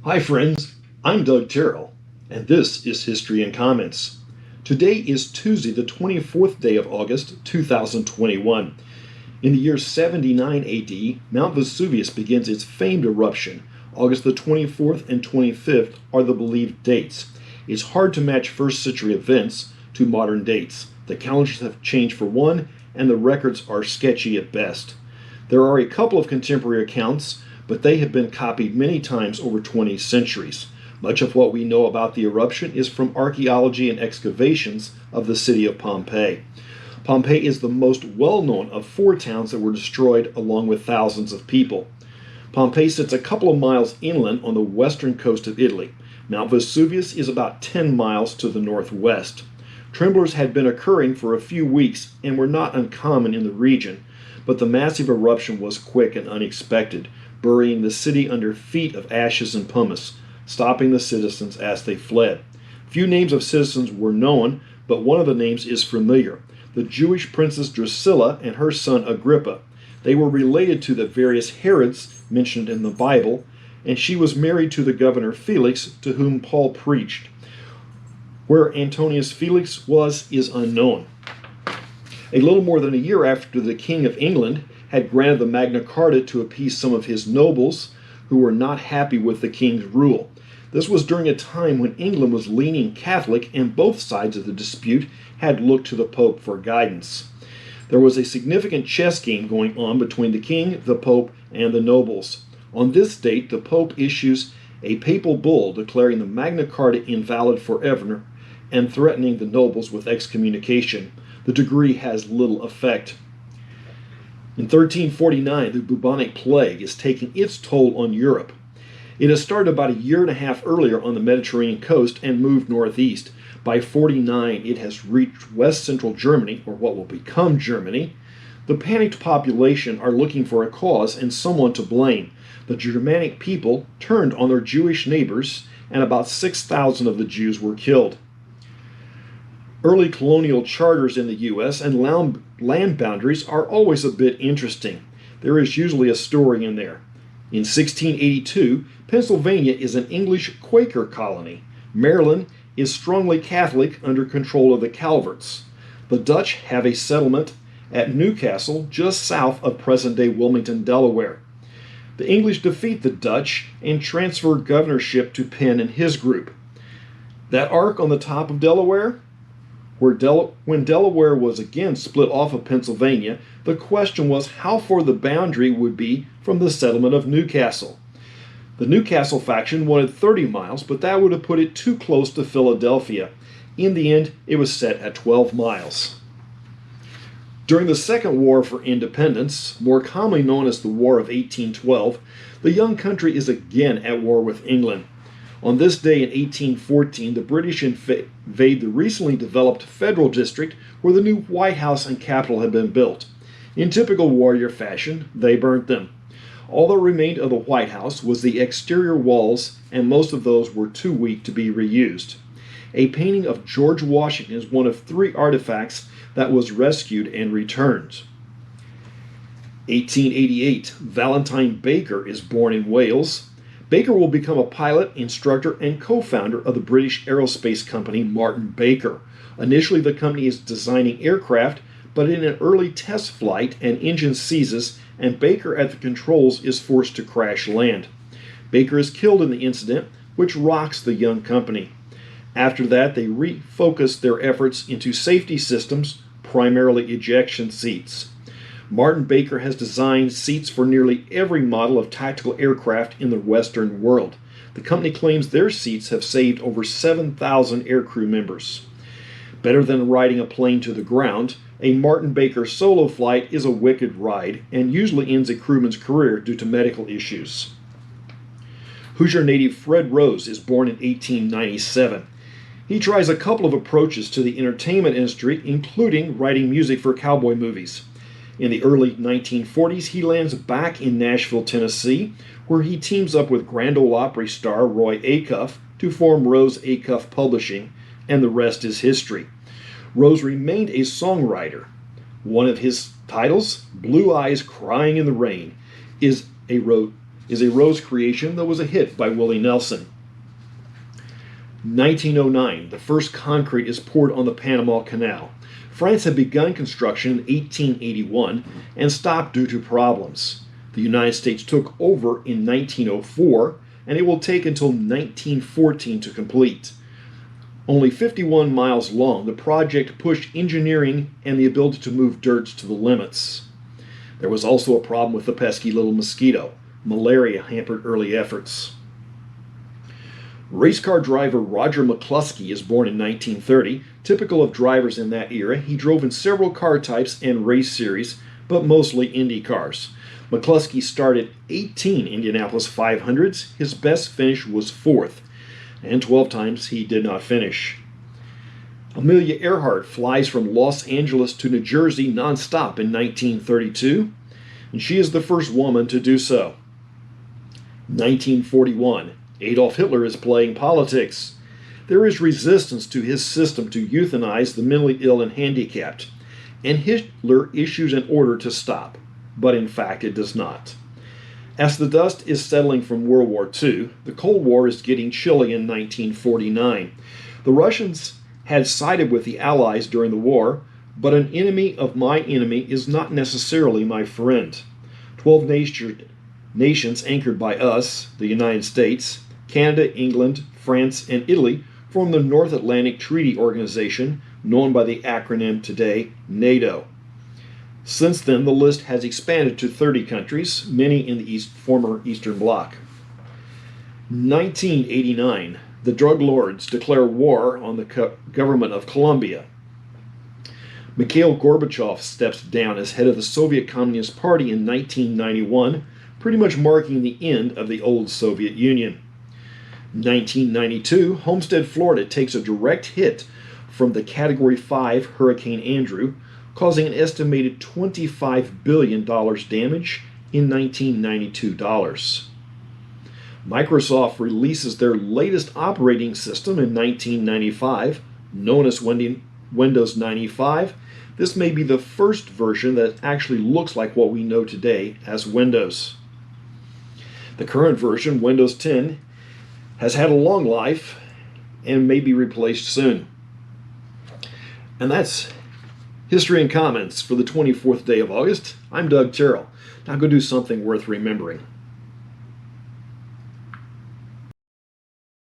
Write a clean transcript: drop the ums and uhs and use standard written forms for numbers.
Hi, friends. I'm Doug Terrell, and this is History and Comments. Today is Tuesday, the 24th day of August, 2021. In the year 79 AD, Mount Vesuvius begins its famed eruption. August the 24th and 25th are the believed dates. It's hard to match first century events to modern dates. The calendars have changed for one, and the records are sketchy at best. There are a couple of contemporary accounts, but they have been copied many times over 20 centuries. Much of what we know about the eruption is from archaeology and excavations of the city of Pompeii. Pompeii is the most well-known of four towns that were destroyed along with thousands of people. Pompeii sits a couple of miles inland on the western coast of Italy. Mount Vesuvius is about 10 miles to the northwest. Tremblers had been occurring for a few weeks and were not uncommon in the region, but the massive eruption was quick and unexpected, burying the city under feet of ashes and pumice, stopping the citizens as they fled. Few names of citizens were known, but one of the names is familiar: the Jewish princess Drusilla and her son Agrippa. They were related to the various Herods mentioned in the Bible, and she was married to the governor Felix, to whom Paul preached. Where Antonius Felix was is unknown. A little more than a year after the King of England had granted the Magna Carta to appease some of his nobles who were not happy with the king's rule. This was during a time when England was leaning Catholic, and both sides of the dispute had looked to the Pope for guidance. There was a significant chess game going on between the king, the Pope, and the nobles. On this date, the Pope issues a papal bull declaring the Magna Carta invalid forever and threatening the nobles with excommunication. The decree has little effect. In 1349, the bubonic plague is taking its toll on Europe. It has started about a year and a half earlier on the Mediterranean coast and moved northeast. By 49, it has reached west central Germany, or what will become Germany. The panicked population are looking for a cause and someone to blame. The Germanic people turned on their Jewish neighbors, and about 6,000 of the Jews were killed. Early colonial charters in the U.S. and land boundaries are always a bit interesting. There is usually a story in there. In 1682, Pennsylvania is an English Quaker colony. Maryland is strongly Catholic under control of the Calverts. The Dutch have a settlement at Newcastle, just south of present-day Wilmington, Delaware. The English defeat the Dutch and transfer governorship to Penn and his group. That arc on the top of Delaware? When Delaware was again split off of Pennsylvania, the question was how far the boundary would be from the settlement of Newcastle. The Newcastle faction wanted 30 miles, but that would have put it too close to Philadelphia. In the end, it was set at 12 miles. During the Second War for Independence, more commonly known as the War of 1812, the young country is again at war with England. On this day in 1814, the British invade the recently developed Federal District where the new White House and Capitol had been built. In typical warrior fashion, they burnt them. All that remained of the White House was the exterior walls, and most of those were too weak to be reused. A painting of George Washington is one of three artifacts that was rescued and returned. 1888, Valentine Baker is born in Wales. Baker will become a pilot, instructor, and co-founder of the British aerospace company Martin Baker. Initially, the company is designing aircraft, but in an early test flight, an engine seizes, and Baker at the controls is forced to crash land. Baker is killed in the incident, which rocks the young company. After that, they refocus their efforts into safety systems, primarily ejection seats. Martin Baker has designed seats for nearly every model of tactical aircraft in the Western world. The company claims their seats have saved over 7,000 aircrew members. Better than riding a plane to the ground, a Martin Baker solo flight is a wicked ride and usually ends a crewman's career due to medical issues. Hoosier native Fred Rose is born in 1897. He tries a couple of approaches to the entertainment industry, including writing music for cowboy movies. In the early 1940s, he lands back in Nashville, Tennessee, where he teams up with Grand Ole Opry star Roy Acuff to form Rose Acuff Publishing, and the rest is history. Rose remained a songwriter. One of his titles, Blue Eyes Crying in the Rain, is is a Rose creation that was a hit by Willie Nelson. 1909, the first concrete is poured on the Panama Canal. France had begun construction in 1881 and stopped due to problems. The United States took over in 1904, and it will take until 1914 to complete. Only 51 miles long, the project pushed engineering and the ability to move dirt to the limits. There was also a problem with the pesky little mosquito. Malaria hampered early efforts. Race car driver Roger McCluskey is born in 1930. Typical of drivers in that era, he drove in several car types and race series, but mostly Indy cars. McCluskey started 18 Indianapolis 500s. His best finish was 4th, and 12 times he did not finish. Amelia Earhart flies from Los Angeles to New Jersey nonstop in 1932, and she is the first woman to do so. 1941, Adolf Hitler is playing politics. There is resistance to his system to euthanize the mentally ill and handicapped, and Hitler issues an order to stop, but in fact it does not. As the dust is settling from World War II, the Cold War is getting chilly in 1949. The Russians had sided with the Allies during the war, but an enemy of my enemy is not necessarily my friend. 12 nations anchored by us, the United States, Canada, England, France, and Italy, form the North Atlantic Treaty Organization, known by the acronym today NATO. Since then, the list has expanded to 30 countries, many in the former Eastern Bloc. 1989, the drug lords declare war on the government of Colombia. Mikhail Gorbachev steps down as head of the Soviet Communist Party in 1991, pretty much marking the end of the old Soviet Union. 1992, Homestead, Florida takes a direct hit from the Category 5 Hurricane Andrew, causing an estimated $25 billion damage in 1992 dollars. Microsoft releases their latest operating system in 1995, known as Windows 95. This may be the first version that actually looks like what we know today as Windows. The current version, Windows 10, has had a long life and may be replaced soon. And that's History and Comments for the 24th day of August. I'm Doug Terrell. Now go do something worth remembering.